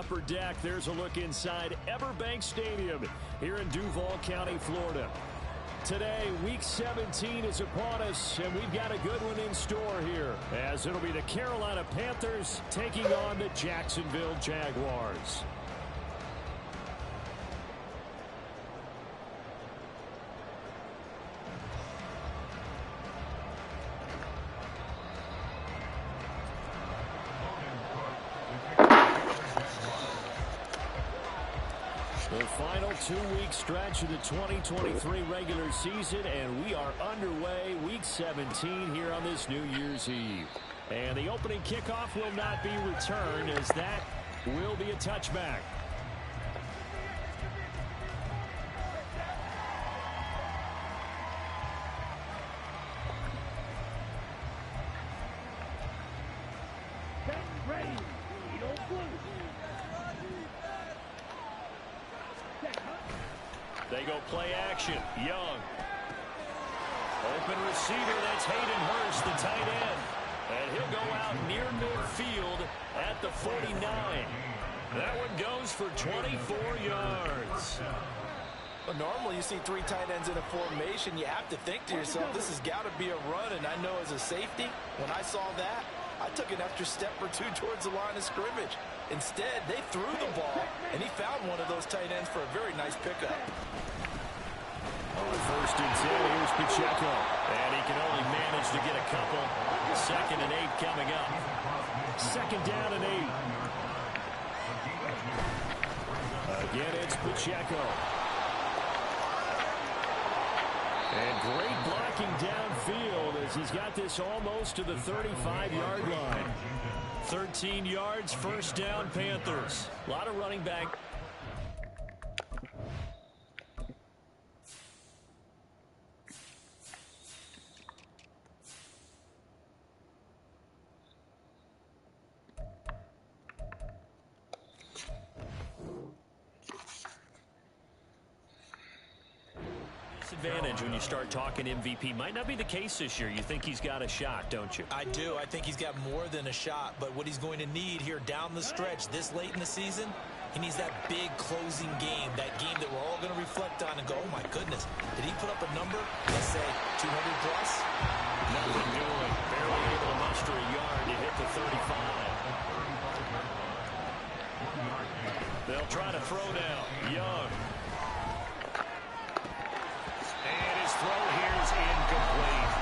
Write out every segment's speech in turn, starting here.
upper deck. There's a look inside Everbank Stadium here in Duval County, Florida. Today, Week 17 is upon us, and we've got a good one in store here, as it'll be the Carolina Panthers taking on the Jacksonville Jaguars. The final two-week stretch of the 2023 regular season, and we are underway Week 17 here on this New Year's Eve. And the opening kickoff will not be returned, as that will be a touchback. They go play action. Young. Open receiver, that's Hayden Hurst, the tight end. And he'll go out near midfield at the 49. That one goes for 24 yards. Well, normally you see three tight ends in a formation. You have to think to yourself, this has got to be a run. And I know as a safety, when I saw that, I took an extra step or two towards the line of scrimmage. Instead, they threw the ball, and he found one of those tight ends for a very nice pickup. On first and 10, here's Pacheco. And he can only manage to get a couple. 2nd and 8 coming up. 2nd down and 8. Again, it's Pacheco. And great blocking downfield as he's got this almost to the 35-yard line. 13 yards, 1st down, Panthers. A lot of running back. Advantage when you start talking MVP. Might not be the case this year. You think he's got a shot, don't you? I do. I think he's got more than a shot. But what he's going to need here down the stretch this late in the season, he needs that big closing game, that game that we're all going to reflect on and go, oh, my goodness, did he put up a number, let's say, 200 plus? Nothing doing. Barely able to muster a yard to hit the 35. They'll try to throw now. Young. Throw here is incomplete.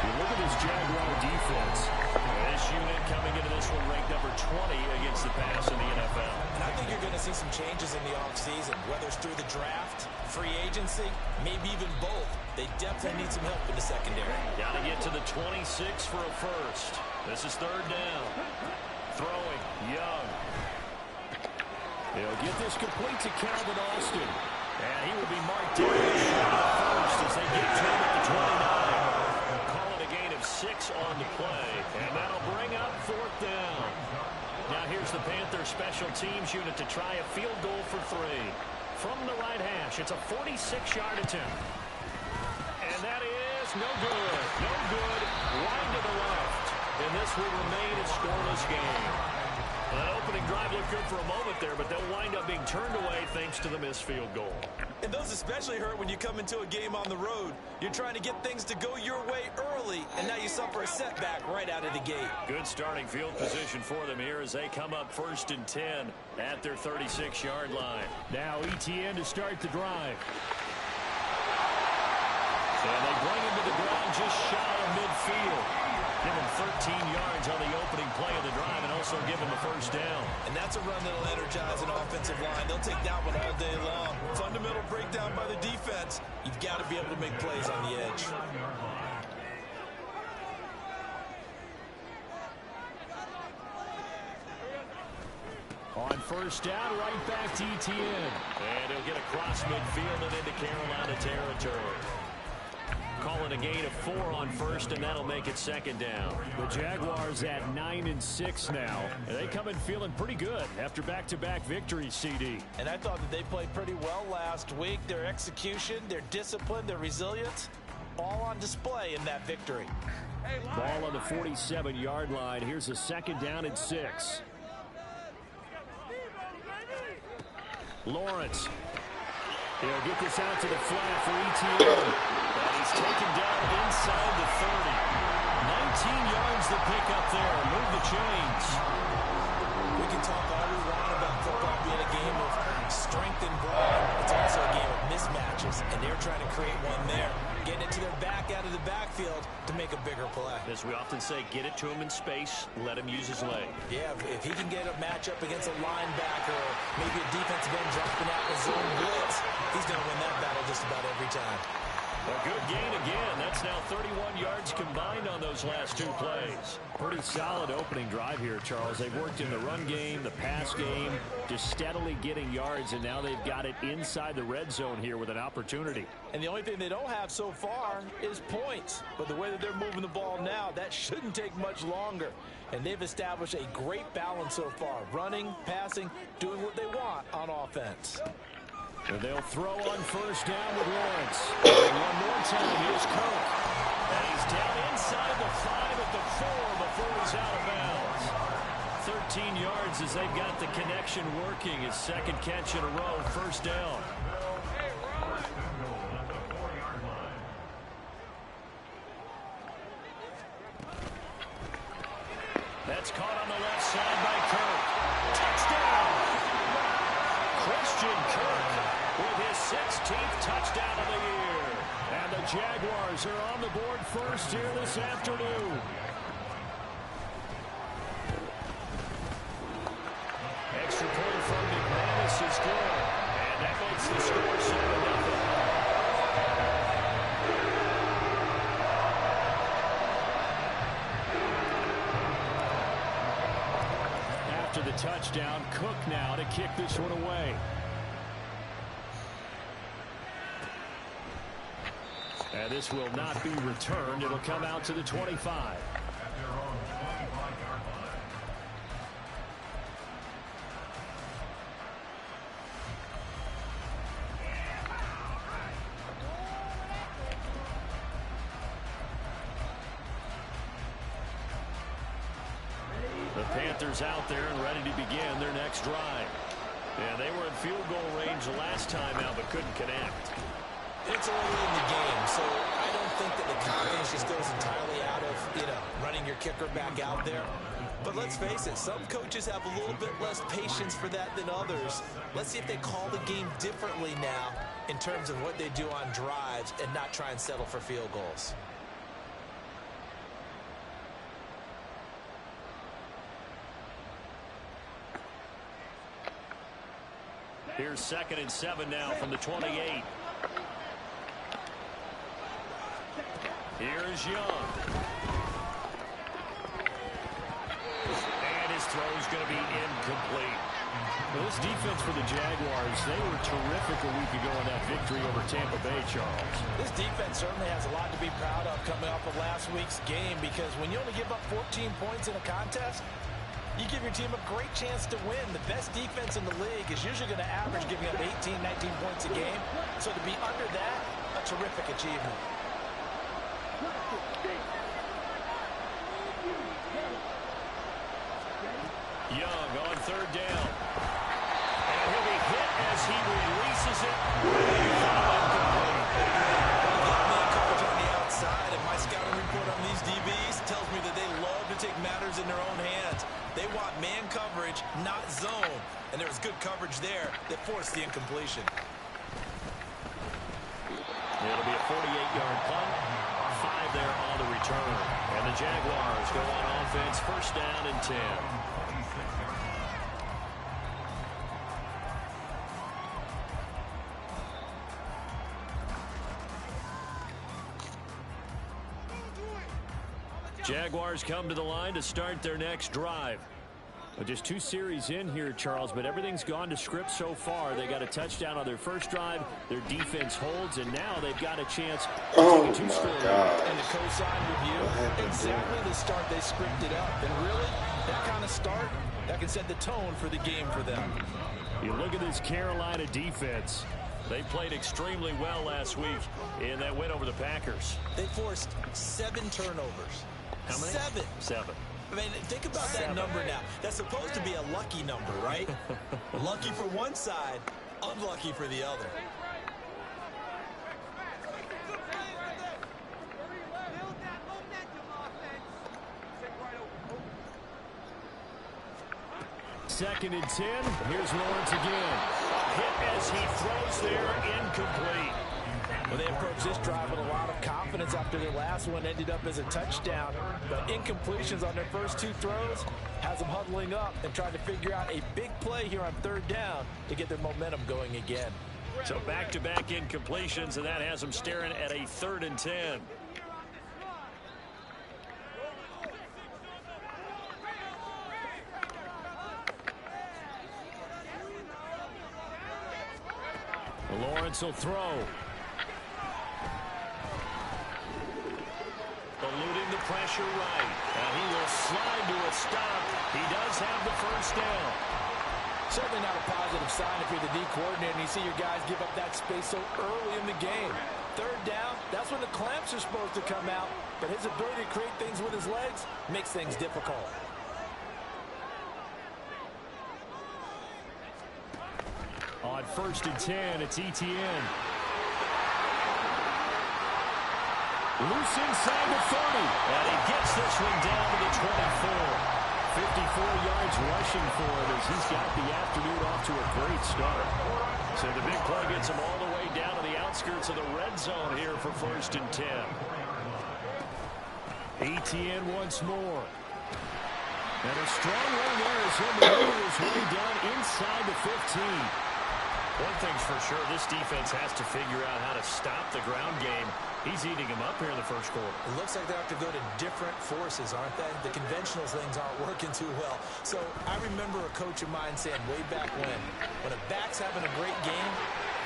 You look at this Jaguar defense. This unit coming into this one ranked number 20 against the pass in the NFL. And I think you're going to see some changes in the offseason, whether it's through the draft, free agency, maybe even both. They definitely need some help in the secondary. Got to get to the 26 for a first. This is 3rd down. Throwing, Young. They'll get this complete to Calvin Austin. And he will be marked down first as they get to him at the 29. Call it a gain of 6 on the play. And that'll bring up 4th down. Now here's the Panther special teams unit to try a field goal for 3. From the right hash, it's a 46-yard attempt. And that is no good. No good. Wide to the left. And this will remain a scoreless game. That opening drive looked good for a moment there, but they'll wind up being turned away thanks to the missed field goal. And those especially hurt when you come into a game on the road. You're trying to get things to go your way early, and now you suffer a setback right out of the gate. Good starting field position for them here as they come up 1st and 10 at their 36-yard line. Now ETN to start the drive. And they bring him to the ground just shy of midfield. Give him 13 yards on the opening play of the drive and also give him the 1st down. And that's a run that'll energize an offensive line. They'll take that one all day long. Fundamental breakdown by the defense. You've got to be able to make plays on the edge. On 1st down, right back to ETN. And he'll get across midfield and into Carolina territory. Calling a gain of 4 on 1st, and that'll make it 2nd down. The Jaguars at 9-6 now. And they come in feeling pretty good after back-to-back victories, CD. And I thought that they played pretty well last week. Their execution, their discipline, their resilience, all on display in that victory. Ball on the 47-yard line. Here's a 2nd down and 6. Lawrence. He'll get this out to the flat for ETN. And he's taken down inside the 30. 19 yards to pick up there. Move the chains. We can talk all we want about football being a game of strength and brawn. It's also a game of mismatches, and they're trying to create one there. Getting it to their back out of the backfield to make a bigger play. As we often say, get it to him in space, let him use his leg. Yeah, if he can get a matchup against a linebacker, or maybe a defensive end dropping out in a zone blitz, he's going to win that battle just about every time. A good gain again. That's now 31 yards combined on those last two plays. Pretty solid opening drive here, Charles. They've worked in the run game, the pass game, just steadily getting yards, and now they've got it inside the red zone here with an opportunity. And the only thing they don't have so far is points. But the way that they're moving the ball now, that shouldn't take much longer. And they've established a great balance so far. Running, passing, doing what they want on offense. And they'll throw on first down with Lawrence. And one more time, here's Kirk. And he's down inside the 5 at the 4 before he's out of bounds. 13 yards as they've got the connection working. His second catch in a row, first down. That's caught on the left side by Kirk. Touchdown! Christian Kirk with his 16th touchdown of the year. And the Jaguars are on the board first here this afternoon. Extra point from McManus is good. And that makes the score 7-0. After the touchdown, Cook now to kick this one away. And this will not be returned. It'll come out to the 25. The Panthers out there and ready to begin their next drive. And they were in field goal range last time out but couldn't connect. It's early in the game, so I don't think that the confidence just goes entirely out of, running your kicker back out there. But let's face it, some coaches have a little bit less patience for that than others. Let's see if they call the game differently now in terms of what they do on drives and not try and settle for field goals. Here's 2nd and 7 now from the 28. Here's Young. And his throw's going to be incomplete. Well, this defense for the Jaguars, they were terrific a week ago in that victory over Tampa Bay, Charles. This defense certainly has a lot to be proud of coming off of last week's game, because when you only give up 14 points in a contest, you give your team a great chance to win. The best defense in the league is usually going to average giving up 18, 19 points a game. So to be under that, a terrific achievement. Young on 3rd down. And he'll be hit as he releases it. Man coverage on the outside, and my scouting report on these DBs tells me that they love to take matters in their own hands. They want man coverage, not zone. And there was good coverage there that forced the incompletion. It'll be a 48-yard punt. 5 there on the return. And the Jaguars go on offense, first down and 10. Jaguars come to the line to start their next drive. Well, just 2 series in here, Charles, but everything's gone to script so far. They got a touchdown on their first drive. Their defense holds, and now they've got a chance to take a 2-score lead. And the cosign review, exactly the start they scripted up. And really, that kind of start, that can set the tone for the game for them. You look at this Carolina defense. They played extremely well last week in that win over the Packers. They forced 7 turnovers. How many? 7. 7. I mean, think about that number now. That's supposed to be a lucky number, right? Lucky for one side, Unlucky for the other. Second and 10. Here's Lawrence again. A hit as he throws there, incomplete. Well, they approached this drive with a lot of confidence after their last one ended up as a touchdown. But incompletions on their first two throws has them huddling up and trying to figure out a big play here on third down to get their momentum going again. So back-to-back incompletions, and that has them staring at a 3rd and 10. Lawrence will throw. Eluding the pressure right. And he will slide to a stop. He does have the first down. Certainly not a positive sign if you're the D coordinator and you see your guys give up that space so early in the game. Third down, that's when the clamps are supposed to come out. But his ability to create things with his legs makes things difficult. On 1st and 10, it's ETN. Loose inside the 30. And he gets this one down to the 24. 54 yards rushing for him as he's got the afternoon off to a great start. So the big play gets him all the way down to the outskirts of the red zone here for 1st and 10. ETN once more. And a strong run there as he'll maneuver his way down inside the 15. One thing's for sure, this defense has to figure out how to stop the ground game. He's eating him up here in the first quarter. It looks like they have to go to different forces, aren't they? The conventional things aren't working too well. So I remember a coach of mine saying way back when a back's having a great game,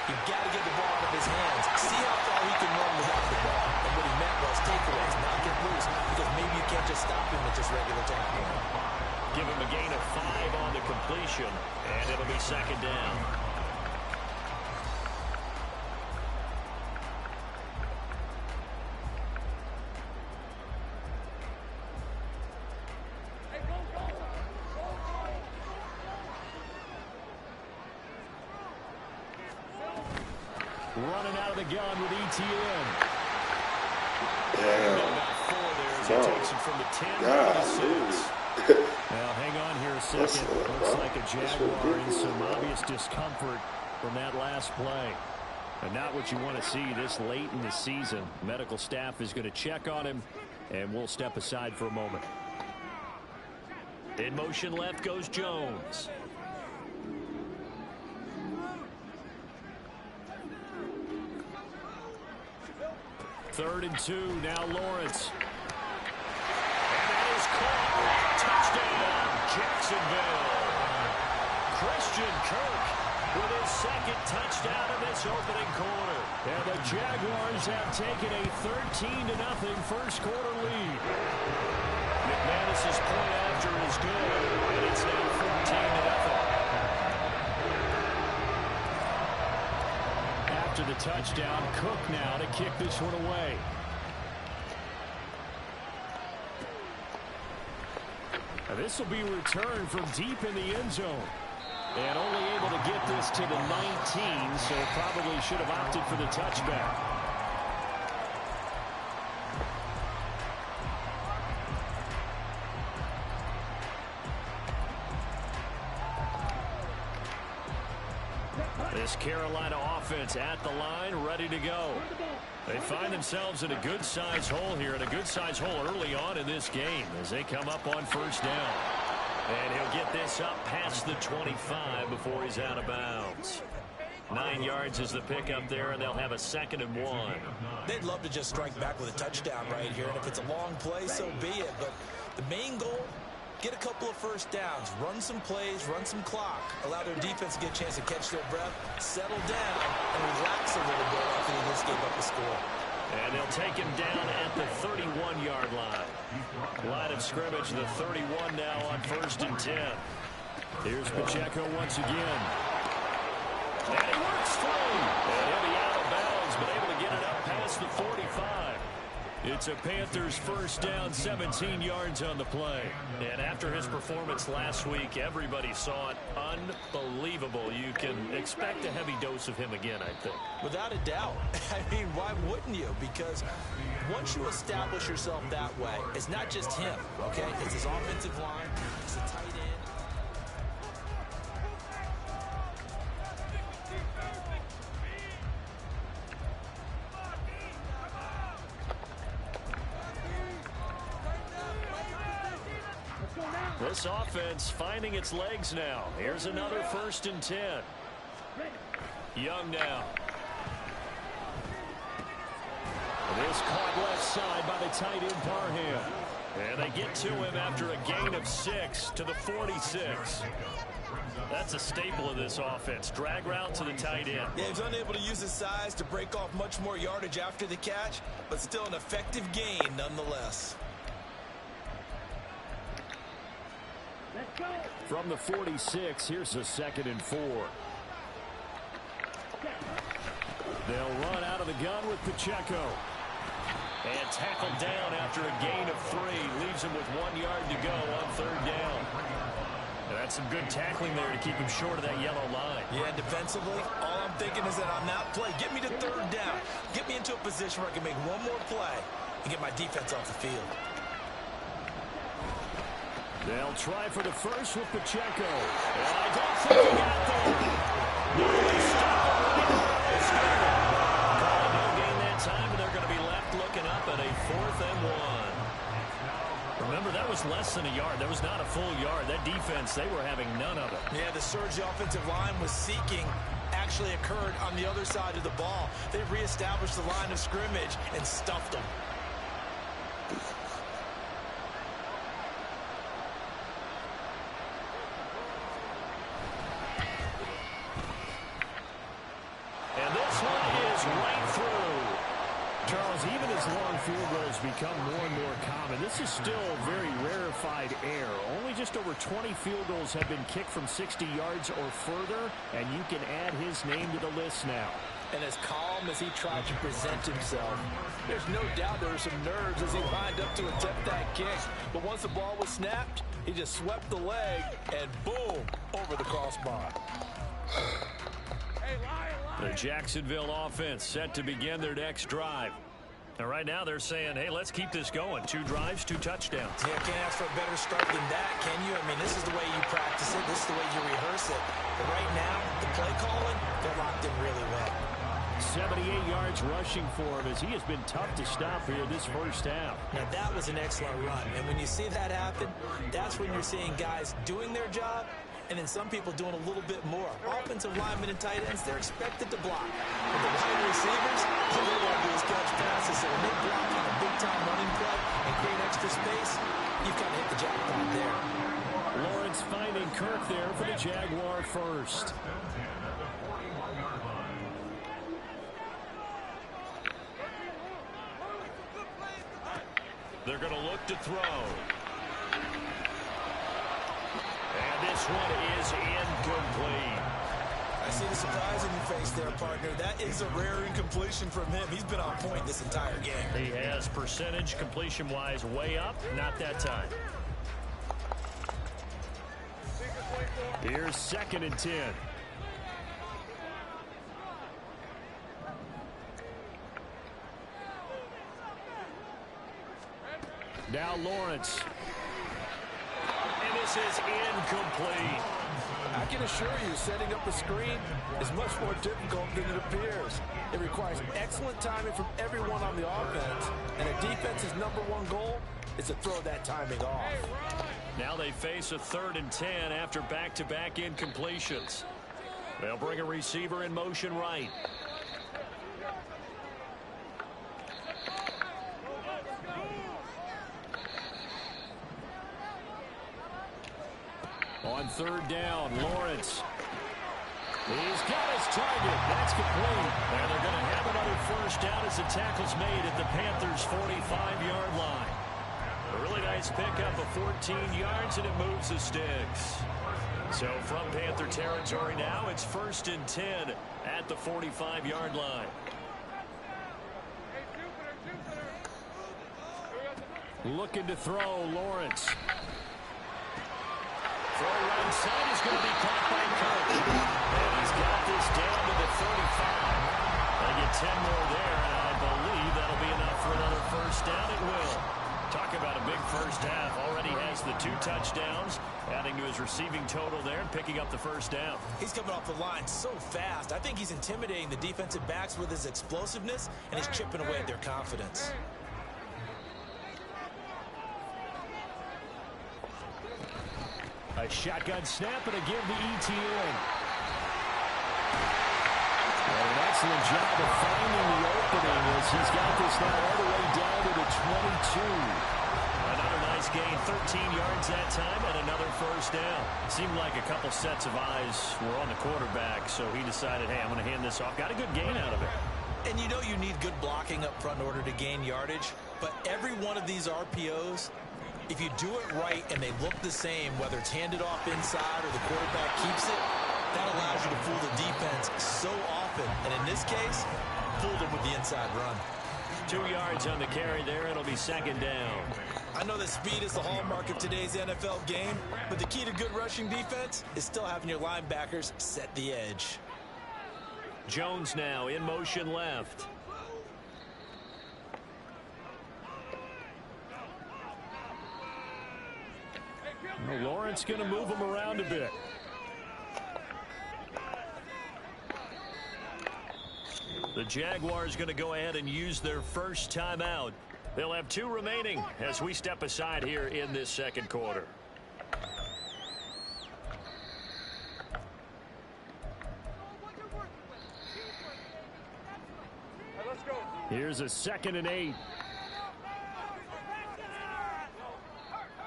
you've got to get the ball out of his hands. See how far he can run without the ball. And what he meant was takeaways, not get loose, because maybe you can't just stop him with just regular tackling. Give him a gain of 5 on the completion, and it'll be 2nd down. Running out of the gun with ETN. About 4 there as he takes it from the 10 to 6. Now, hang on here a second. Looks like a Jaguar in some obvious discomfort from that last play. And not what you want to see this late in the season. Medical staff is going to check on him, and we'll step aside for a moment. In motion left goes Jones. Third and 2, now Lawrence. And that is caught. Touchdown, Jacksonville. Christian Kirk with his 2nd touchdown in this opening quarter. And the Jaguars have taken a 13-0 first quarter lead. McManus's point after is good, and it's now 14-0. After the touchdown, Cook now to kick this one away. Now this will be returned from deep in the end zone. And only able to get this to the 19, so probably should have opted for the touchback. This Carolina offense at the line, ready to go. They find themselves in a good-sized hole here, and a good-sized hole early on in this game as they come up on 1st down. And he'll get this up past the 25 before he's out of bounds. 9 yards is the pickup there, and they'll have a 2nd and 1. They'd love to just strike back with a touchdown right here, and if it's a long play, so be it. But the main goal, get a couple of first downs, run some plays, run some clock, allow their defense to get a chance to catch their breath, settle down, and relax a little bit after they just gave up the score. And they'll take him down at the 31-yard line. Line of scrimmage, the 31 now on 1st and 10. Here's Pacheco once again. And he works through. And he'll be out of bounds, but able to get it up past the 45. It's a Panthers first down, 17 yards on the play. And after his performance last week, everybody saw it. Unbelievable. You can expect a heavy dose of him again, I think. Without a doubt. I mean, why wouldn't you? Because once you establish yourself that way, it's not just him, okay? It's his offensive line, it's the tight end. This offense finding its legs now. Here's another 1st and 10. Young now. This caught left side by the tight end Parham. And they get to him after a gain of 6 to the 46. That's a staple of this offense. Drag route to the tight end. Yeah, he's unable to use his size to break off much more yardage after the catch, but still an effective gain nonetheless. From the 46, here's a 2nd and 4. They'll run out of the gun with Pacheco. And tackled down after a gain of 3. Leaves him with 1 yard to go on 3rd down. And that's some good tackling there to keep him short of that yellow line. Yeah, defensively, all I'm thinking is that on that play, get me to 3rd down. Get me into a position where I can make one more play and get my defense off the field. They'll try for the first with Pacheco. And I don't think he got there. No, they stop it. No gain that time, and they're going to be left looking up at a 4th and 1. Remember, that was less than a yard. That was not a full yard. That defense, they were having none of it. Yeah, the surge the offensive line was seeking actually occurred on the other side of the ball. They reestablished the line of scrimmage and stuffed them. Field goals become more and more common. This is still very rarefied air. Only just over 20 field goals have been kicked from 60 yards or further, and you can add his name to the list now. And as calm as he tried to present himself, there's no doubt there were some nerves as he lined up to attempt that kick. But once the ball was snapped, he just swept the leg and boom, over the crossbar. The Jacksonville offense set to begin their next drive. And right now they're saying, hey, let's keep this going. 2 drives, 2 touchdowns. Yeah, can't ask for a better start than that, can you? I mean, this is the way you practice it. This is the way you rehearse it. But right now, the play calling, they're locked in really well. 78 yards rushing for him as he has been tough to stop here this first half. Now, that was an excellent run. And when you see that happen, that's when you're seeing guys doing their job and then some people doing a little bit more. Offensive linemen and tight ends, they're expected to block. But the wide receivers, all they want to do is catch passes. So when they block on a big-time running play and create extra space, you've kind of hit the jackpot there. Lawrence finding Kirk there for the Jaguar first. They're going to look to throw. And this one is incomplete. I see the surprise in your face there, partner. That is a rare incompletion from him. He's been on point this entire game. He has percentage completion-wise way up. Not that time. Here's 2nd and 10. Now Lawrence. And this is incomplete. I can assure you, setting up a screen is much more difficult than it appears. It requires excellent timing from everyone on the offense, and a defense's #1 goal is to throw that timing off. Now they face a 3rd and 10 after back-to-back incompletions. They'll bring a receiver in motion right. On 3rd down, Lawrence. He's got his target. That's complete. And they're going to have another first down as the tackle's made at the Panthers' 45-yard line. A really nice pickup of 14 yards, and it moves the sticks. So from Panther territory now, it's 1st and 10 at the 45-yard line. Looking to throw, Lawrence. Throw right side is going to be caught by Coach. And he's got this down to the 35. They get 10 more there, and I believe that'll be enough for another first down. It will. Talk about a big first half. Already has the 2 touchdowns, adding to his receiving total there and picking up the first down. He's coming off the line so fast. I think he's intimidating the defensive backs with his explosiveness, and he's chipping away at their confidence. A shotgun snap and a give to ETN. An excellent job of finding the opening as he's got this now all the way down to the 22. Another nice gain, 13 yards that time, and another first down. Seemed like a couple sets of eyes were on the quarterback, so he decided, hey, I'm going to hand this off. Got a good gain out of it. And you know you need good blocking up front in order to gain yardage, but every one of these RPOs, if you do it right and they look the same, whether it's handed off inside or the quarterback keeps it, that allows you to fool the defense so often. And in this case, fooled them with the inside run. 2 yards on the carry there. It'll be second down. I know that speed is the hallmark of today's NFL game, but the key to good rushing defense is still having your linebackers set the edge. Jones now in motion left. Lawrence going to move him around a bit. The Jaguars going to go ahead and use their first timeout. They'll have 2 remaining as we step aside here in this second quarter. Here's a 2nd and 8.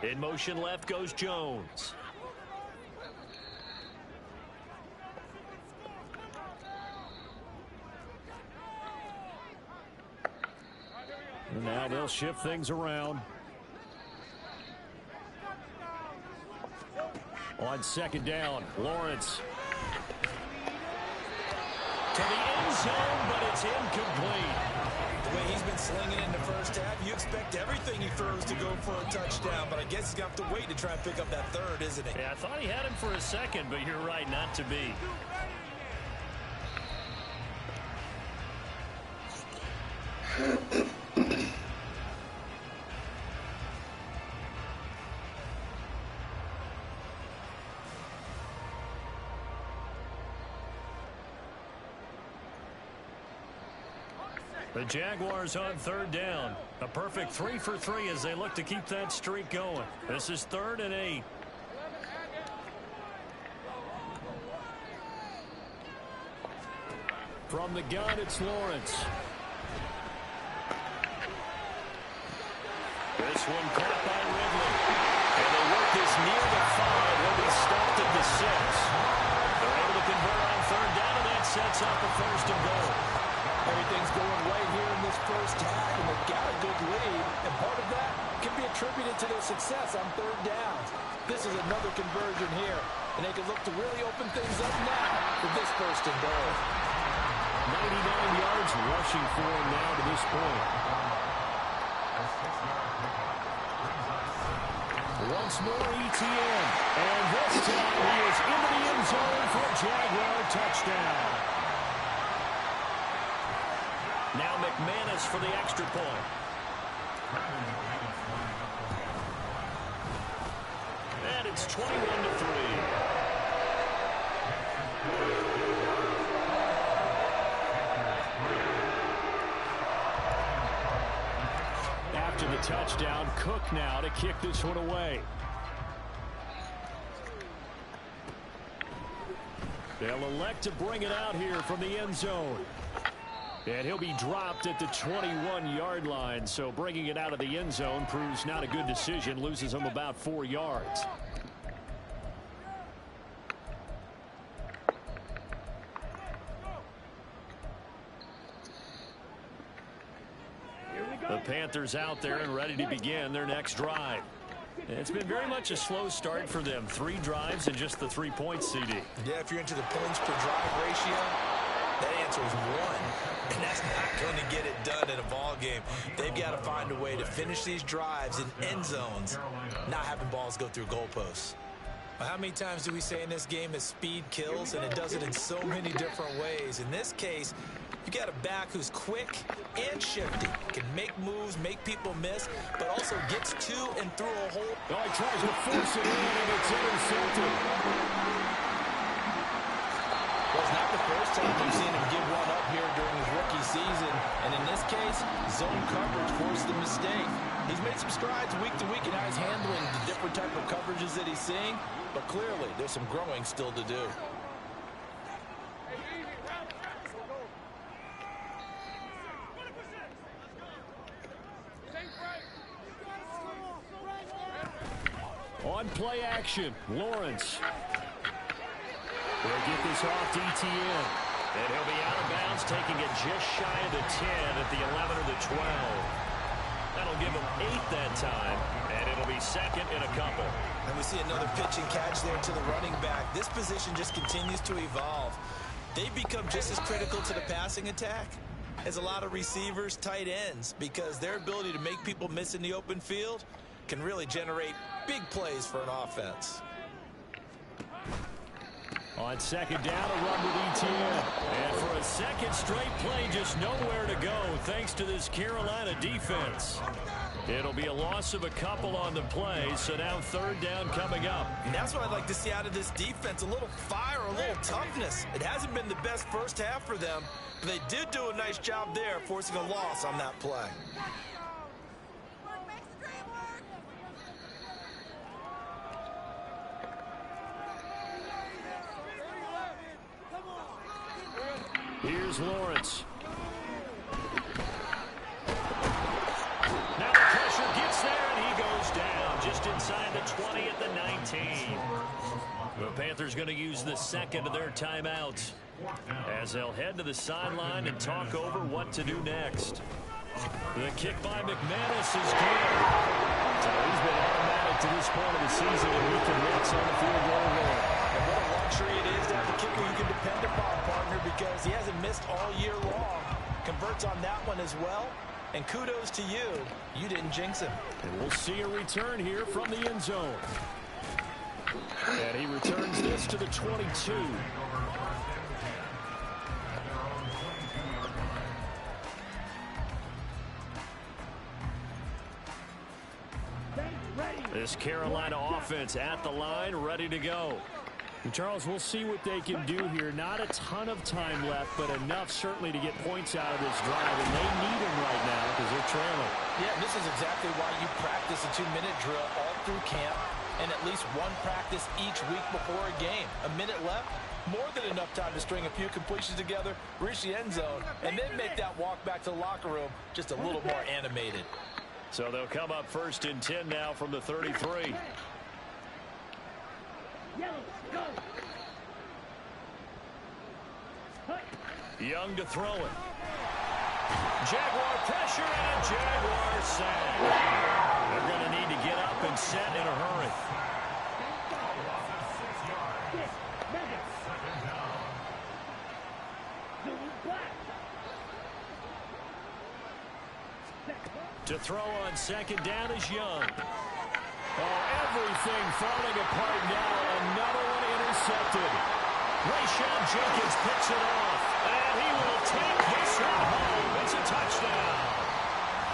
In motion left goes Jones. And now they'll shift things around. On second down, Lawrence. To the end zone, but it's incomplete. The way he's been slinging in the first half, you expect everything he throws to go for a touchdown, but I guess he's going to have to wait to try and pick up that third, isn't he? Yeah, I thought he had him for a second, but you're right, not to be. The Jaguars on third down. A perfect 3 for 3 as they look to keep that streak going. This is 3rd and 8. From the gun, it's Lawrence. This one caught by Ridley. And they work this near the 5. They'll be stopped at the 6. They're able to convert on third down, and that sets up a 1st and goal. Everything's going right here in this first half, and they've got a good lead, and part of that can be attributed to their success on third downs. This is another conversion here, and they can look to really open things up now with this 1st and goal. 99 yards rushing for him now to this point. Once more, ETN, and this time he is into the end zone for a Jaguar touchdown. Now McManus for the extra point. And it's 21-3. After the touchdown, Cook now to kick this one away. They'll elect to bring it out here from the end zone. And he'll be dropped at the 21-yard line, so bringing it out of the end zone proves not a good decision, loses him about 4 yards. The Panthers out there and ready to begin their next drive. It's been very much a slow start for them. 3 drives and just the 3 points, CD. Yeah, if you're into the points per drive ratio, That answer is one, and that's not going to get it done in a ball game. They've got to find a way to finish these drives in end zones, not having balls go through goalposts. Well, how many times do we say in this game that speed kills, and it does it in so many different ways? In this case, you got a back who's quick and shifty, can make moves, make people miss, but also gets to and through a hole. Oh, he tries to force it in, and it's intercepted. Well, it's not the first time we've seen him give one up here during his rookie season, and in this case, zone coverage forced the mistake. He's made some strides week to week in how he's handling the different type of coverages that he's seeing, but clearly there's some growing still to do. On play action, Lawrence. Will get this off DTN. And he'll be out of bounds, taking it just shy of the 10 at the 11 or the 12. That'll give him 8 that time, and it'll be second in a couple. And we see another pitch and catch there to the running back. This position just continues to evolve. They've become just as critical to the passing attack as a lot of receivers, tight ends, because their ability to make people miss in the open field can really generate big plays for an offense. On second down, a run with ETN. And for a second straight play, just nowhere to go thanks to this Carolina defense. It'll be a loss of a couple on the play, so now third down coming up. And that's what I'd like to see out of this defense, a little fire, a little toughness. It hasn't been the best first half for them, but they did do a nice job there forcing a loss on that play. Here's Lawrence. Now the pressure gets there, and he goes down just inside the 20 at the 19. The Panthers going to use the second of their timeouts as they'll head to the sideline and talk over what to do next. The kick by McManus is good. So he's been automatic to this point of the season, and he commits on the field goal roll. And what a luxury it is to have a kicker you can depend upon, partner, because he hasn't missed all year long. Converts on that one as well. And kudos to you. You didn't jinx him. And we'll see a return here from the end zone. And he returns this to the 22. This Carolina offense at the line, ready to go. And Charles, we'll see what they can do here. Not a ton of time left, but enough certainly to get points out of this drive. And they need them right now because they're trailing. Yeah, this is exactly why you practice a 2-minute drill all through camp and at least one practice each week before a game. A minute left, more than enough time to string a few completions together, reach the end zone, and then make that walk back to the locker room just a little more animated. So they'll come up first and 10 now from the 33. Young to throw it. Jaguar pressure and Jaguar sack. They're going to need to get up and set in a hurry. To throw on second down is Young. Oh, everything falling apart now. Another one intercepted. Rayshawn Jenkins picks it off, and he will take this one home. It's a touchdown.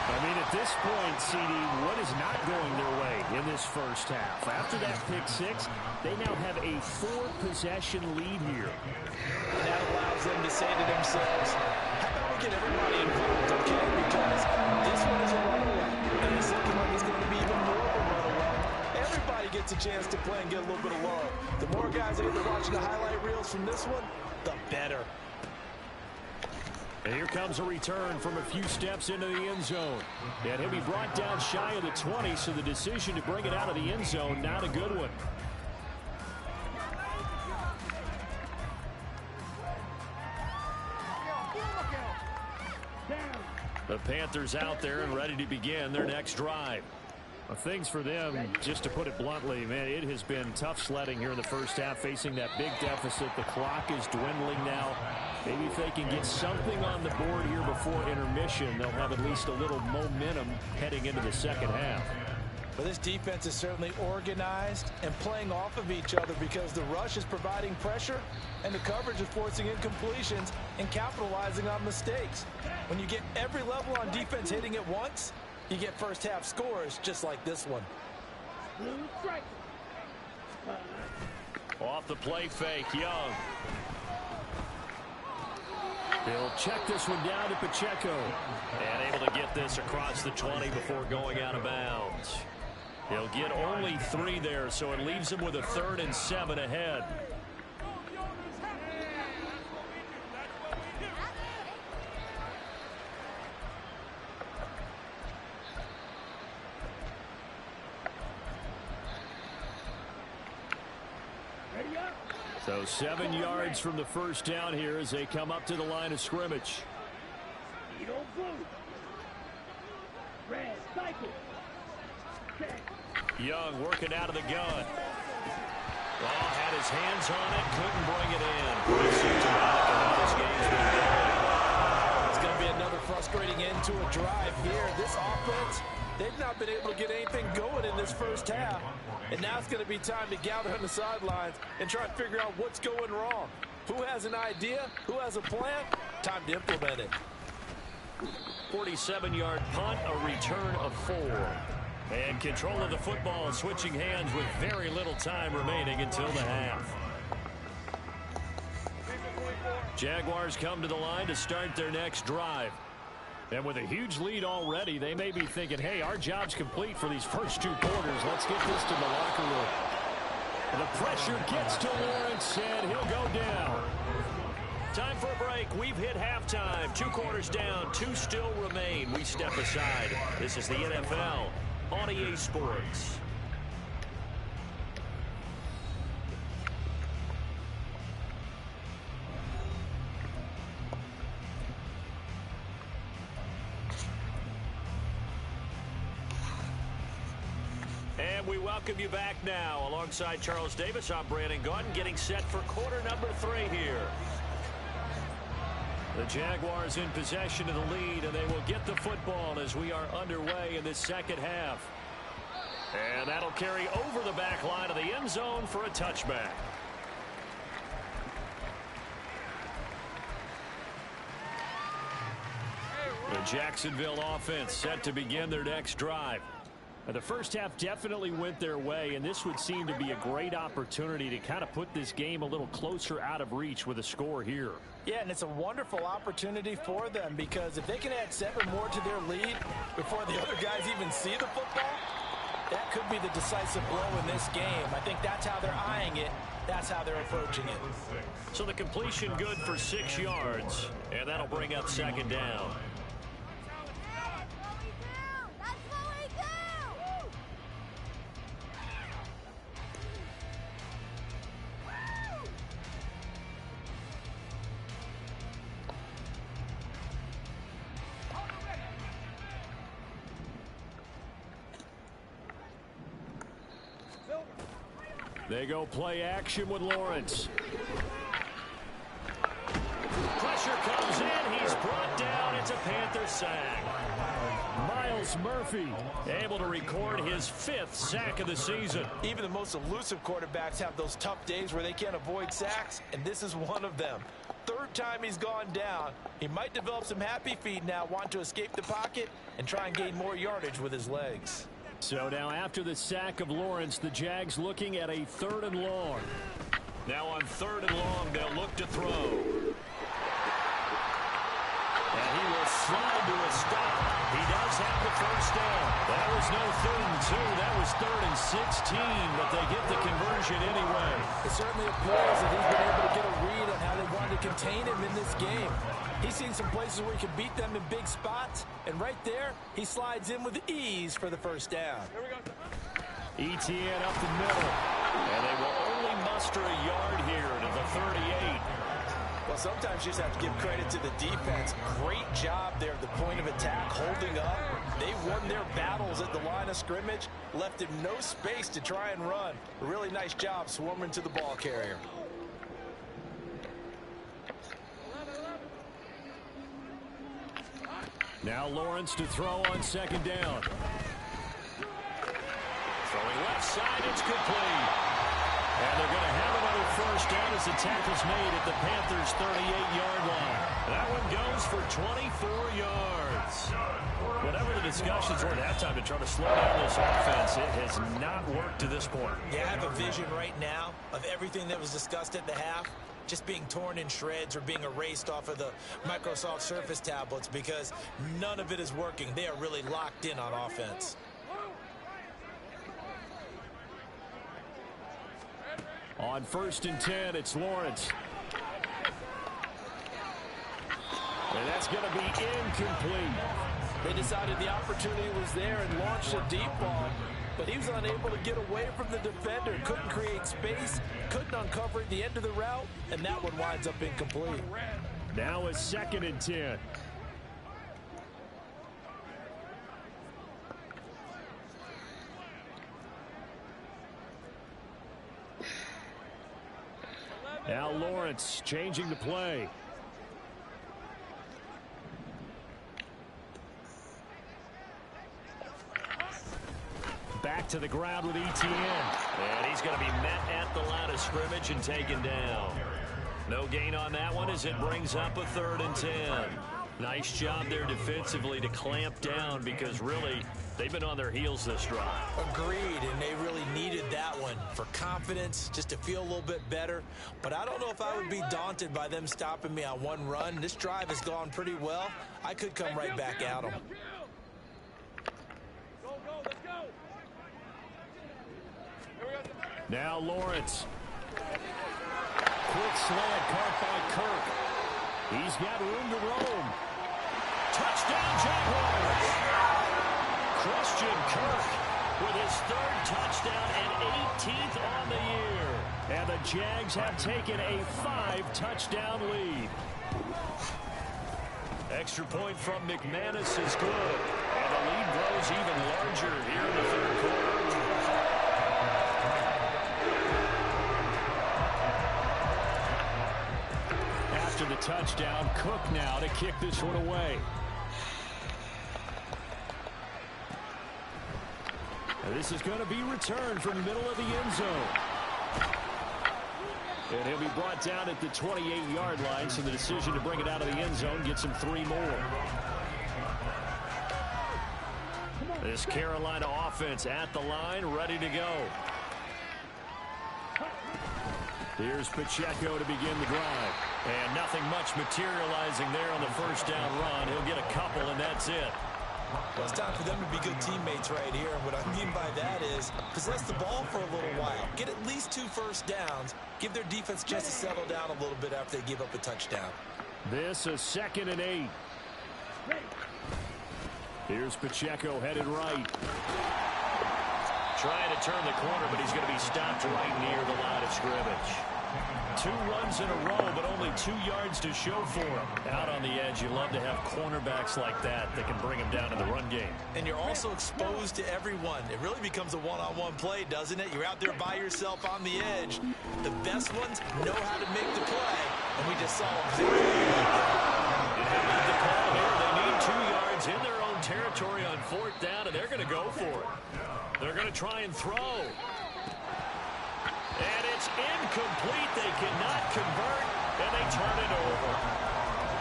I mean, at this point, CD, what is not going their way in this first half? After that pick six, they now have a 4-possession lead here. And that allows them to say to themselves, how about we get everybody involved, okay? Because this one is a runaway, and the second one is going to be even more of a runaway. Everybody gets a chance to play and get a little bit of love. The more guys that are watching the highlight reels from this one, the better. And here comes a return from a few steps into the end zone. And he'll be brought down shy of the 20, so the decision to bring it out of the end zone, not a good one. The Panthers out there and ready to begin their next drive. Well, things for them, just to put it bluntly, man, it has been tough sledding here in the first half, facing that big deficit. The clock is dwindling now. Maybe if they can get something on the board here before intermission, they'll have at least a little momentum heading into the second half. Well, this defense is certainly organized and playing off of each other because the rush is providing pressure and the coverage is forcing incompletions and capitalizing on mistakes. When you get every level on defense hitting at once, you get first half scores just like this one. Off the play fake, Young. He'll check this one down to Pacheco. And able to get this across the 20 before going out of bounds. He'll get only 3 there, so it leaves him with a 3rd and 7 ahead. So 7 yards from the first down here as they come up to the line of scrimmage. Young working out of the gun. Well, had his hands on it, couldn't bring it in. Pretty symptomatic of how this game's been going. It's going to be another frustrating end to a drive here. This offense, they've not been able to get anything going in this first half. And now it's going to be time to gather on the sidelines and try to figure out what's going wrong. Who has an idea? Who has a plan? Time to implement it. 47-yard punt, a return of 4. And control of the football, switching hands with very little time remaining until the half. Jaguars come to the line to start their next drive. And with a huge lead already, they may be thinking, hey, our job's complete for these first 2 quarters. Let's get this to the locker room. And the pressure gets to Lawrence, and he'll go down. Time for a break. We've hit halftime. 2 quarters down, 2 still remain. We step aside. This is the NFL on EA Sports. And we welcome you back now. Alongside Charles Davis, I'm Brandon Gaudin, getting set for quarter number 3 here. The Jaguars in possession of the lead, and they will get the football as we are underway in this second half. And that'll carry over the back line of the end zone for a touchback. The Jacksonville offense set to begin their next drive. Now, the first half definitely went their way, and this would seem to be a great opportunity to kind of put this game a little closer out of reach with a score here. Yeah, and it's a wonderful opportunity for them because if they can add 7 more to their lead before the other guys even see the football, that could be the decisive blow in this game. I think that's how they're eyeing it. That's how they're approaching it. So the completion good for 6 yards, and that'll bring up second down. They go play action with Lawrence. Pressure comes in. He's brought down. It's a Panther sack. Myles Murphy able to record his 5th sack of the season. Even the most elusive quarterbacks have those tough days where they can't avoid sacks, and this is one of them. 3rd time he's gone down. He might develop some happy feet now, want to escape the pocket and try and gain more yardage with his legs. So now after the sack of Lawrence, the Jags looking at a 3rd and long. Now on 3rd and long, they'll look to throw. And he will slide to a stop. He does have the first down. That was no 3rd and 2. That was 3rd and 16, but they get the conversion anyway. It certainly appears that he's been able to get a read on how they wanted to contain him in this game. He's seen some places where he can beat them in big spots, and right there, he slides in with ease for the first down. ETN up the middle, and they will only muster a yard here to the 38. Well, sometimes you just have to give credit to the defense. Great job there at the point of attack, holding up. They won their battles at the line of scrimmage, left him no space to try and run. A really nice job swarming to the ball carrier. Now Lawrence to throw on second down. Throwing left side, it's complete. And they're going to have another first down as the tackle's made at the Panthers' 38-yard line. That one goes for 24 yards. Whatever the discussions were at halftime to try to slow down this offense, it has not worked to this point. Yeah, I have a vision right now of everything that was discussed at the half just being torn in shreds or being erased off of the Microsoft Surface tablets because none of it is working. They are really locked in on offense. On 1st and 10, it's Lawrence. And that's going to be incomplete. They decided the opportunity was there and launched a deep ball, but he was unable to get away from the defender, couldn't create space, couldn't uncover the end of the route, and that one winds up incomplete. Now a 2nd and 10. Now Lawrence changing the play. Back to the ground with ETN. And he's going to be met at the line of scrimmage and taken down. No gain on that one as it brings up a 3rd and 10. Nice job there defensively to clamp down because really they've been on their heels this drive. Agreed, and they really needed that one for confidence, just to feel a little bit better. But I don't know if I would be daunted by them stopping me on one run. This drive has gone pretty well. I could come right back at them. Now Lawrence. Quick slant caught by Kirk. He's got room to roam. Touchdown Jaguars. Christian Kirk with his 3rd touchdown and 18th on the year. And the Jags have taken a 5-touchdown lead. Extra point from McManus is good. And the lead grows even larger here in the 3rd quarter. After the touchdown, Cook now to kick this one away. And this is going to be returned from the middle of the end zone. And he'll be brought down at the 28-yard line, so the decision to bring it out of the end zone gets him 3 more. This Carolina offense at the line, ready to go. Here's Pacheco to begin the drive. And nothing much materializing there on the first down run. He'll get a couple, and that's it. Well, it's time for them to be good teammates right here. And what I mean by that is possess the ball for a little while. Get at least 2 first downs. Give their defense a chance to settle down a little bit after they give up a touchdown. This is 2nd and 8. Here's Pacheco headed right. Trying to turn the corner, but he's going to be stopped right near the line of scrimmage. 2 runs in a row, but only 2 yards to show for him. Out on the edge, you love to have cornerbacks like that can bring him down in the run game. And you're also exposed to everyone. It really becomes a one-on-one play, doesn't it? You're out there by yourself on the edge. The best ones know how to make the play, and we just saw them. And they need the call here. They need 2 yards in their own territory on 4th down, and they're going to go for it. They're going to try and throw. And it's incomplete. They cannot convert, and they turn it over.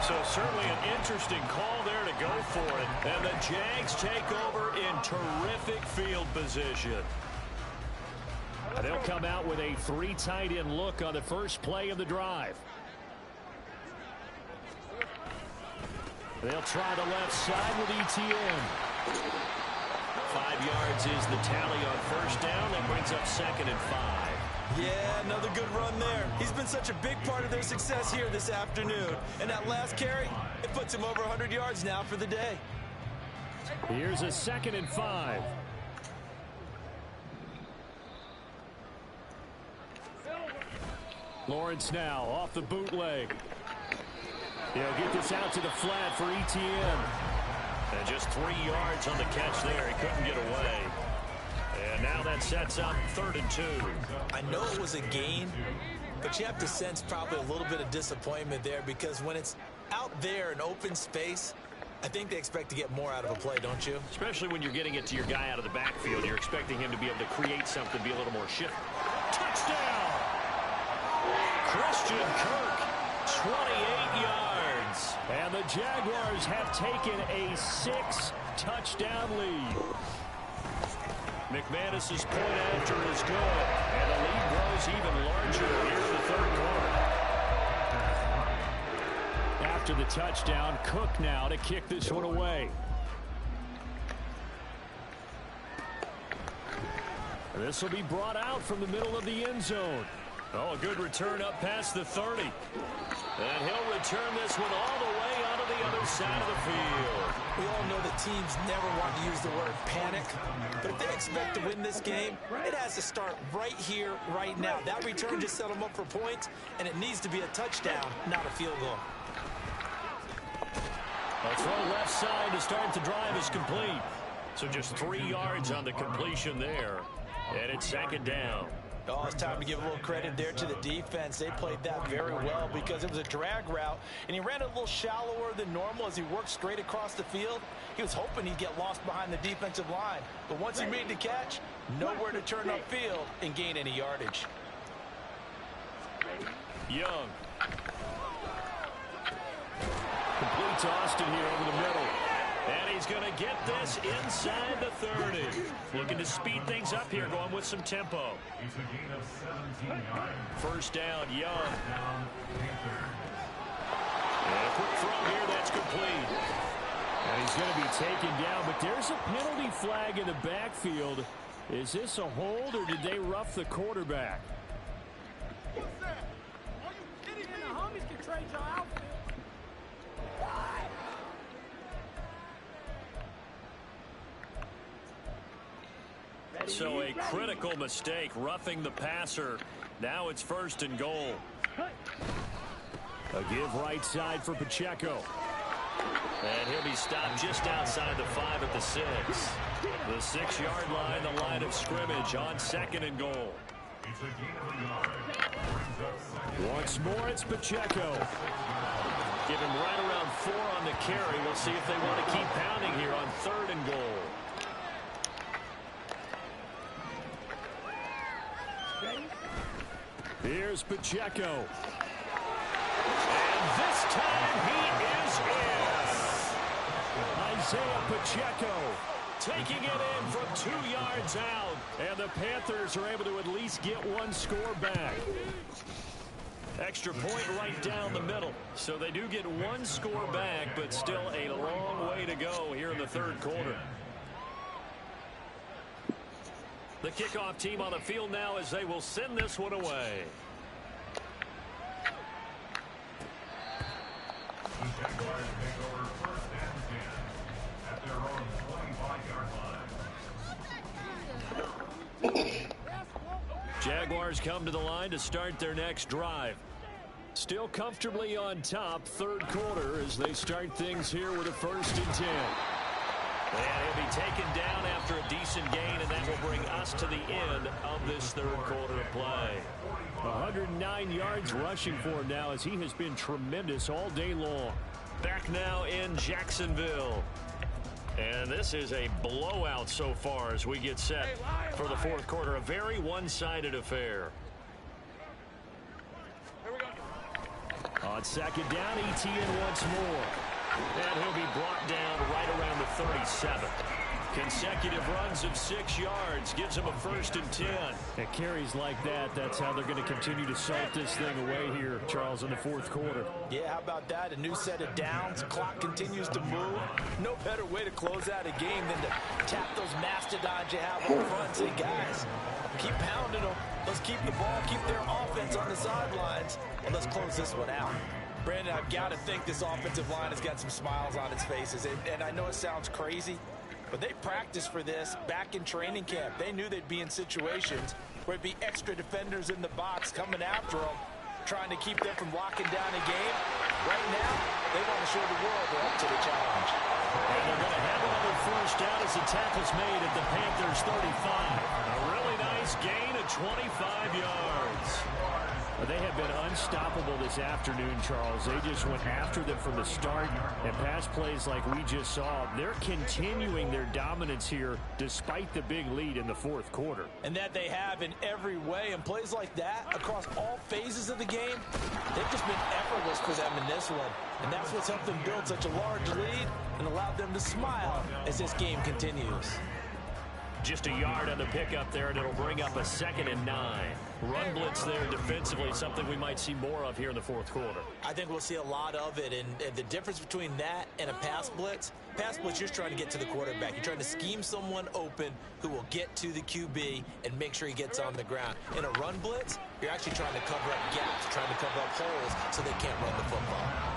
So certainly an interesting call there to go for it. And the Jags take over in terrific field position. And they'll come out with a 3 tight end look on the first play of the drive. They'll try the left side with ETN. 5 yards is the tally on first down. That brings up 2nd and 5. Yeah, another good run there. He's been such a big part of their success here this afternoon. And that last carry, it puts him over 100 yards now for the day. Here's a 2nd and 5. Lawrence now off the bootleg. He'll get this out to the flat for ETN. And just 3 yards on the catch there. He couldn't get away. And now that sets up 3rd and 2. I know it was a gain, but you have to sense probably a little bit of disappointment there because when it's out there in open space, I think they expect to get more out of a play, don't you? Especially when you're getting it to your guy out of the backfield. You're expecting him to be able to create something, be a little more shift. Touchdown! Christian Kirk, 28 yards. And the Jaguars have taken a 6-touchdown lead. McManus's point after is good. And the lead grows even larger here in the 3rd quarter. After the touchdown, Cook now to kick this one away. This will be brought out from the middle of the end zone. Oh, a good return up past the 30. And he'll return this one all the way onto the other side of the field. We all know that teams never want to use the word panic, but if they expect to win this game, it has to start right here, right now. That return just set them up for points, and it needs to be a touchdown, not a field goal. A throw left side to start the drive is complete. So just 3 yards on the completion there. And it's 2nd down. Oh, it's time to give a little credit there to the defense. They played that very well because it was a drag route, and he ran a little shallower than normal as he worked straight across the field. He was hoping he'd get lost behind the defensive line. But once he made the catch, nowhere to turn upfield and gain any yardage. Young. Complete to Austin here over the middle. And he's going to get this inside the 30. Looking to speed things up here, going with some tempo. 1st down, Young. And a quick throw here, that's complete. And he's going to be taken down, but there's a penalty flag in the backfield. Is this a hold, or did they rough the quarterback? So a critical mistake, roughing the passer. Now it's 1st and goal. A give right side for Pacheco. And he'll be stopped just outside the 5 at the 6. The 6-yard line, the line of scrimmage on 2nd and goal. Once more, it's Pacheco. Give him right around 4 on the carry. We'll see if they want to keep pounding here on 3rd and goal. Here's Pacheco. And this time he is in. Isaiah Pacheco taking it in from 2 yards out. And the Panthers are able to at least get 1 score back. Extra point right down the middle. So they do get 1 score back, but still a long way to go here in the 3rd quarter. The kickoff team on the field now as they will send this one away. The Jaguars take over 1st and 10 at their own 25-yard line. Jaguars come to the line to start their next drive. Still comfortably on top, 3rd quarter as they start things here with a 1st and 10. And he'll be taken down after a decent gain, and that will bring us to the end of this 3rd quarter of play. 109 yards rushing for him now as he has been tremendous all day long. Back now in Jacksonville. And this is a blowout so far as we get set for the 4th quarter. A very one-sided affair. On 2nd down, ETN once more. And he'll be brought down right around the 37. Consecutive runs of 6 yards gives him a 1st and 10. At carries like that, that's how they're going to continue to salt this thing away here, Charles, in the 4th quarter. Yeah, how about that? A new set of downs. Clock continues to move. No better way to close out a game than to tap those mastodons you have up front and say, guys, keep pounding them. Let's keep the ball, keep their offense on the sidelines, and let's close this one out. Brandon, I've got to think this offensive line has got some smiles on its faces. And I know it sounds crazy, but they practiced for this back in training camp. They knew they'd be in situations where it'd be extra defenders in the box coming after them, trying to keep them from locking down a game. Right now, show the world they're up to the challenge. And they're going to have another first down as the tackle's made at the Panthers' 35. A really nice gain of 25 yards. They have been unstoppable this afternoon, Charles. They just went after them from the start, and pass plays like we just saw. They're continuing their dominance here despite the big lead in the fourth quarter. And that they have in every way. And plays like that across all phases of the game, they've just been effortless for them in this one. And that's what's helped them build such a large lead and allowed them to smile as this game continues. Just a yard on the pickup there, and it'll bring up a 2nd and 9. Run blitz there defensively, something we might see more of here in the fourth quarter. I think we'll see a lot of it, and the difference between that and a pass blitz, you're just trying to get to the quarterback. You're trying to scheme someone open who will get to the QB and make sure he gets on the ground. In a run blitz, you're actually trying to cover up gaps, trying to cover up holes so they can't run the football.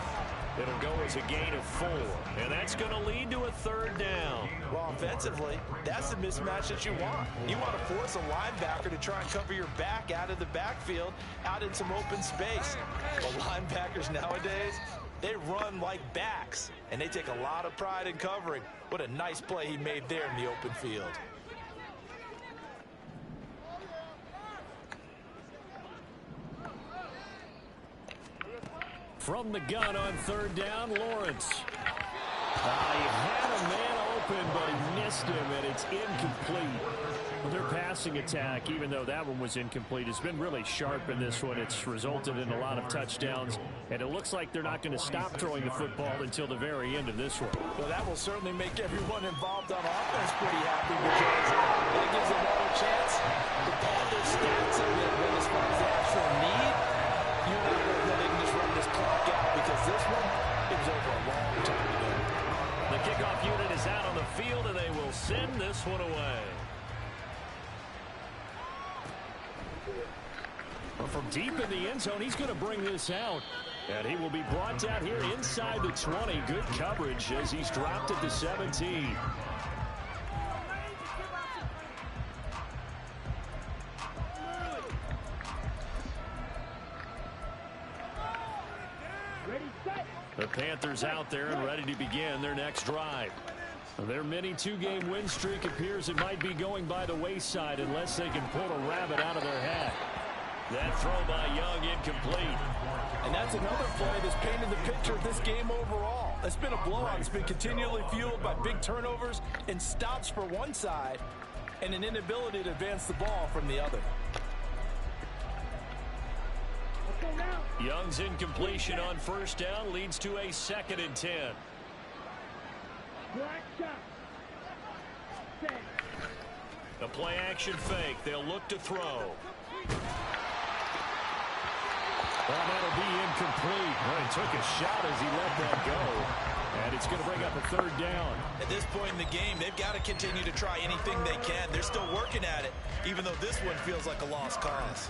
It'll go as a gain of 4, and that's going to lead to a 3rd down. Well, offensively, that's the mismatch that you want. You want to force a linebacker to try and cover your back out of the backfield, out in some open space. But linebackers nowadays, they run like backs, and they take a lot of pride in covering. What a nice play he made there in the open field. From the gun on 3rd down, Lawrence. He had a man open, but he missed him, and it's incomplete. Their passing attack, even though that one was incomplete, has been really sharp in this one. It's resulted in a lot of touchdowns, and it looks like they're not going to stop throwing the football until the very end of this one. Well, that will certainly make everyone involved on offense pretty happy, because that gives them all a chance to pad their stats a bit. But as far as the actual need, you're not worried that they can just run this clock out, because this one, it was over a long time ago. The kickoff unit is out on the field, and they will send this one away. From deep in the end zone, he's going to bring this out. And he will be brought down here inside the 20. Good coverage as he's dropped at the 17. The Panthers out there and ready to begin their next drive. Their mini 2-game win streak appears it might be going by the wayside unless they can pull a rabbit out of their hat. That throw by Young incomplete. And that's another play that's painted the picture of this game overall. It's been a blowout. It's been continually fueled by big turnovers and stops for one side and an inability to advance the ball from the other. Young's incompletion on 1st down leads to a 2nd and 10. The play action fake. They'll look to throw. Well, that'll be incomplete. Well, he took a shot as he let that go. And it's going to bring up a 3rd down. At this point in the game, they've got to continue to try anything they can. They're still working at it, even though this one feels like a lost cause.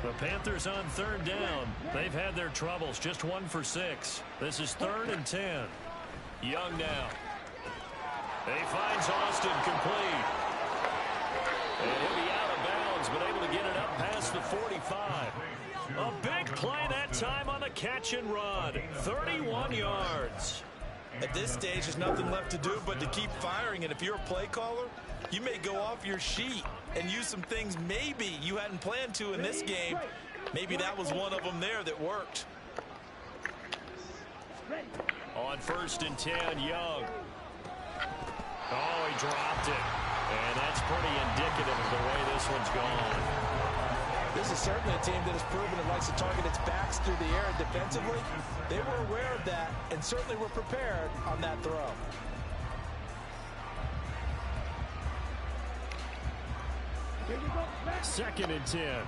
The Panthers on 3rd down. They've had their troubles. Just 1 for 6. This is 3rd and 10. Young now. He finds Austin complete. And he'll be out of bounds, but able to get it up past the 45. A big play that time on the catch and run. 31 yards. At this stage, there's nothing left to do but to keep firing. And if you're a play caller, you may go off your sheet and use some things maybe you hadn't planned to in this game. Maybe that was one of them there that worked. On 1st and 10, Young. Oh, he dropped it. And that's pretty indicative of the way this one's gone. This is certainly a team that has proven it likes to target its backs through the air, and defensively, they were aware of that and certainly were prepared on that throw. Here we go. 2nd and 10.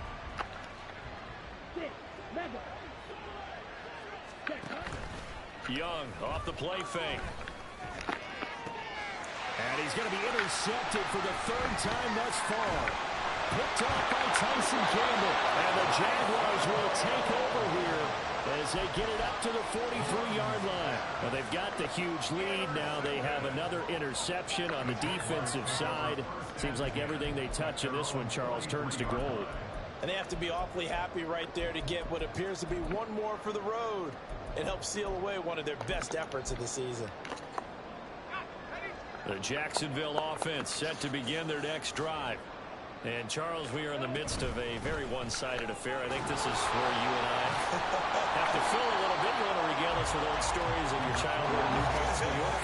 Young off the play fake. And he's going to be intercepted for the 3rd time thus far. Picked off by Tyson Campbell. And the Jaguars will take over here as they get it up to the 43-yard line. Well, they've got the huge lead. Now they have another interception on the defensive side. Seems like everything they touch in this one, Charles, turns to gold. And they have to be awfully happy right there to get what appears to be one more for the road. It helps seal away one of their best efforts of the season. The Jacksonville offense set to begin their next drive. And, Charles, we are in the midst of a very one-sided affair. I think this is where you and I have to fill a little bit. You want to regale us with old stories of your childhood in Newport, New York?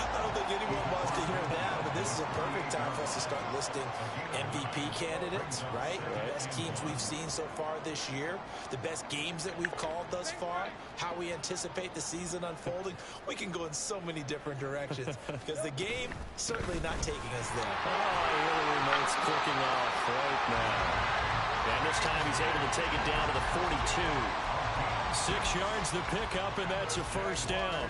I don't think anyone wants to hear that, but this is a perfect time for us to start listing MVP candidates, right? The best teams we've seen so far this year, the best games that we've called thus far, how we anticipate the season unfolding. We can go in so many different directions because the game certainly not taking us there. Oh, I hear the remote's clicking off right now. And this time he's able to take it down to the 42. 6 yards the pickup, and that's a first down.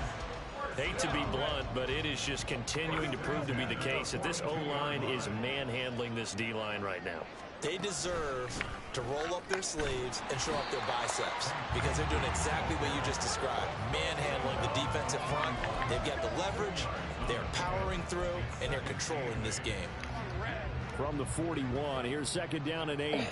Hate to be blunt, but it is just continuing to prove to be the case that this O-line is manhandling this D-line right now. They deserve to roll up their sleeves and show up their biceps because they're doing exactly what you just described, manhandling the defensive front. They've got the leverage, they're powering through, and they're controlling this game. From the 41, here's second down and 8.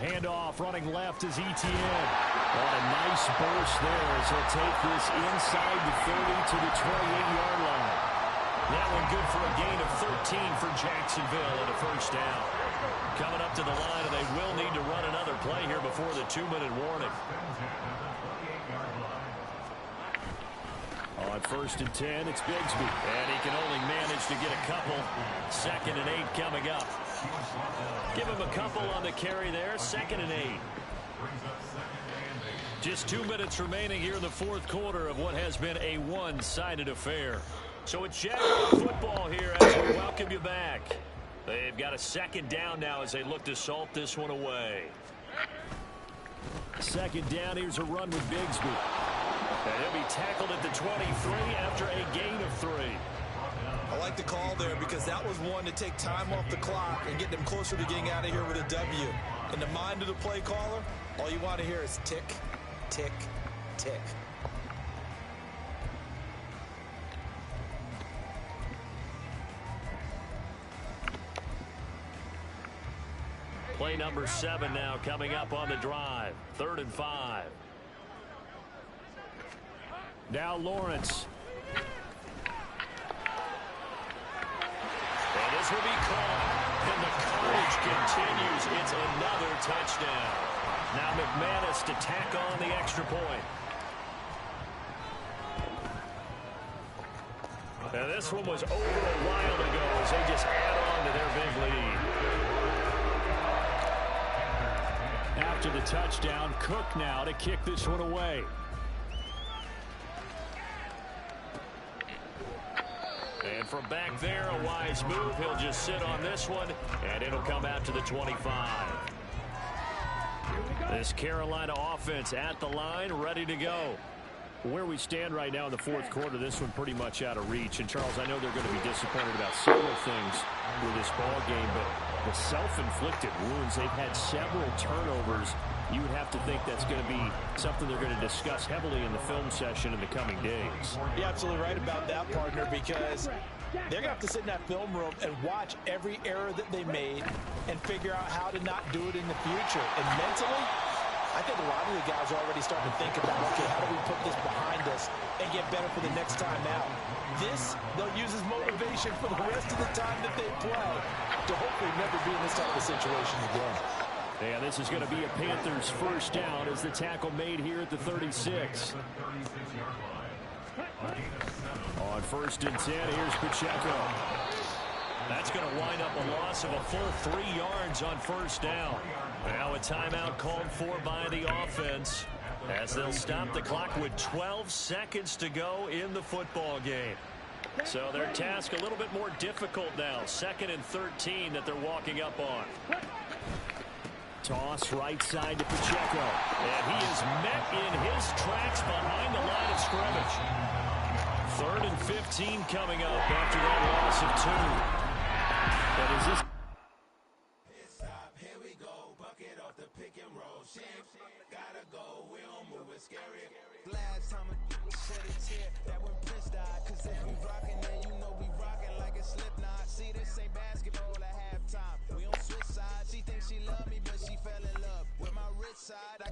Handoff running left is Etienne. Oh, a nice burst there as he'll take this inside the 30 to the 28-yard line. That one good for a gain of 13 for Jacksonville and a first down. Coming up to the line, and they will need to run another play here before the 2-minute warning. On first and 10, it's Bigsby. And he can only manage to get a couple. Second and 8 coming up. Give him a couple on the carry there. Second and 8. Just 2 minutes remaining here in the fourth quarter of what has been a one-sided affair. So it's Jaguar football here as we welcome you back. They've got a second down now as they look to salt this one away. Second down, here's a run with Bigsby. And he'll be tackled at the 23 after a gain of 3. I like the call there because that was one to take time off the clock and get them closer to getting out of here with a W. In the mind of the play caller, all you want to hear is tick, tick, tick. Play number 7 now coming up on the drive. 3rd and 5. Now Lawrence. And this will be caught. And the carnage continues. It's another touchdown. Now McManus to tack on the extra point. Now this one was over a while ago as they just add on to their big lead. After the touchdown, Cook now to kick this one away. And from back there, a wise move. He'll just sit on this one, and it'll come out to the 25. This Carolina offense at the line, ready to go. Where we stand right now in the fourth quarter, this one pretty much out of reach. And, Charles, I know they're going to be disappointed about several things with this ball game, but the self-inflicted wounds, they've had several turnovers. You would have to think that's going to be something they're going to discuss heavily in the film session in the coming days. You're absolutely right about that, partner, because they're going to have to sit in that film room and watch every error that they made and figure out how to not do it in the future. And mentally, I think a lot of the guys are already starting to think about, okay, how do we put this behind us and get better for the next time out? This, they'll use as motivation for the rest of the time that they play to hopefully never be in this type of situation again. And this is going to be a Panthers first down as the tackle made here at the 36. On first and 10, here's Pacheco. That's going to wind up a loss of a full 3 yards on first down. Now a timeout called for by the offense as they'll stop the clock with 12 seconds to go in the football game. So their task a little bit more difficult now. 2nd and 13 that they're walking up on. Toss right side to Pacheco. And he is met in his tracks behind the line of scrimmage. 3rd and 15 coming up after that loss of 2. But is this... Here we go, bucket off the pick and roll. Shit, gotta go, we don't move it scary. Last time I shed a tear, that when Prince died. Cause if we rockin', then you know we rockin' like it's and Slipknot. See, this ain't basketball at halftime. We on switch side. She thinks she love me, but she fell in love with my rich side. I